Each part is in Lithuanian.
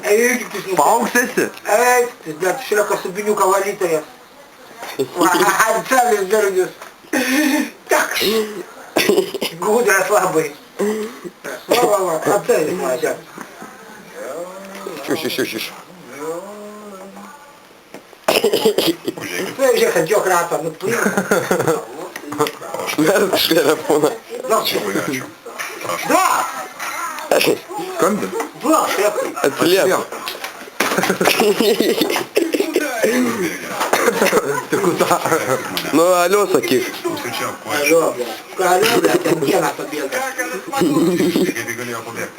Nes paaugs esi. Eiktis, bet šreka subiniuką valytojas. Atsalis dargius. Tak. Gudras labai. Va, atsalis mažia. Šiuš. Žiūrėk, kad džiok ratą nuplina. Mes telefoną. Два! Skambin. Два, šrekai. Atsiliep. Tik tą. Nu, alio sakyk. Alio, ten dieną pabėga. Kaip galėjo pabėgti?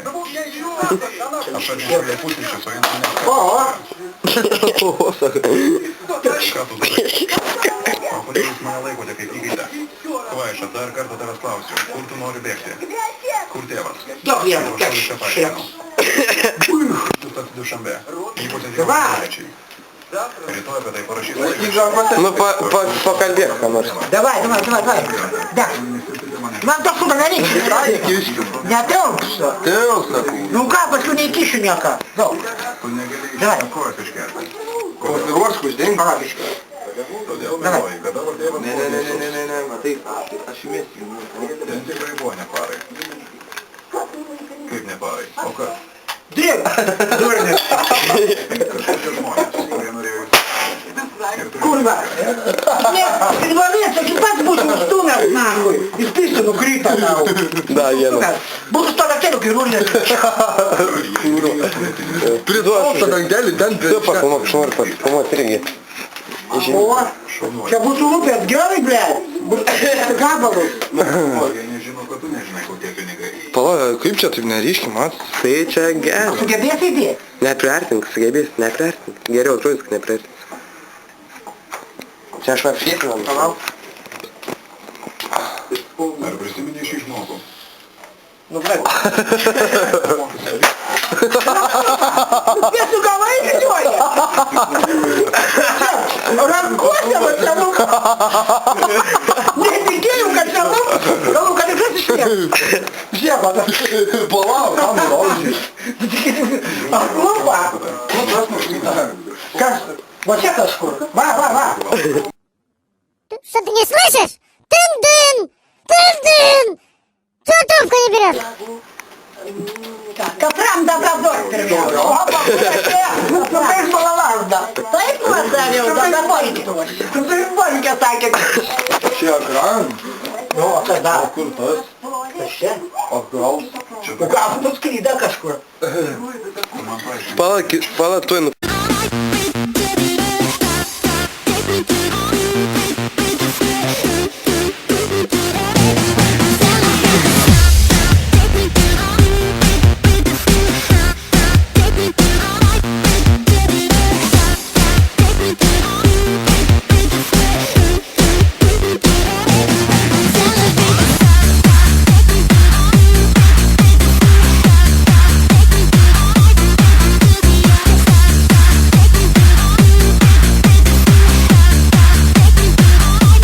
Aš atžiūrėjau pusryčius, o jis ne. O, sakai. Ką tu darai? O kodėl jūs mane laikote kaip įkaitę? Kvaiša, dar kartą tavęs klausiu. Kur tu nori bėgti? Kur tėvas? Duok vieną, kiek šrekų. Tu tas dušambė. Ypatingai ukrainiečiai. Rytoj apie tai parašysiu. Nu, pakalbėk, ką nors. Давай. Да. Man to šūdą nereikia. Netilpsta. Tilpsta. Nu ką, paskui neįkišiu nieką. Daug. Tu negali Давай. kojas iškelti. Ruoškus, dink. Palabiškai. Todėl galvoji, kad tavo tėvas Ne, matai, aš įmėsiu. ten tikrai buvo ne parai. Kaip ne parai? O kas? Dėk, durnis. Kažkokie žmonės, kurie norėjo jūs. Kurva. Ne, invalid, taigi pats būtų nustumęs, nahui. Iš pisto nukrito tau. Da, vienas. Būtų to raktelių, kai rūlės. Priduosiu rankelį, ten tu pakalmok, aš noriu pakalmok irgi. O, čia būtų lūpės gerai, blėt. Būtų gabalus. Jie nežino, kad tu nežinai, kokie pinigai. Pala, kaip čia taip neryški, mat? Tai čia geras. Sugebės įdėti? Nepriartink, sugebės, nepriartink. Geriau atrodo, kad nepriartink. Čia aš apšvietinam. Palauk. Ar prisimeni šį žmogų? Nu, blėt. Pietų galai didžiuoja. Rankuose va senu. Netikėjau, kad senu. Galvoju, kad išas išliek. Žiūrėk, va. Palauk, kam laužys? Arklumpa. Kas? Va čia kažkur. Va. Что, ты не слышишь? Тын-дын! Тын-дын! Чего трубку не берешь? Катрам добродор привел. Опа, tu iš balalazda. Taip pasariau, dabar tu iš bonkė sakė. Čia ekran. Nu, o tada. O kur tas? Kas čia? O gal? O gal tu skryda kažkur? Tu man paaiškink. Pala, tuoj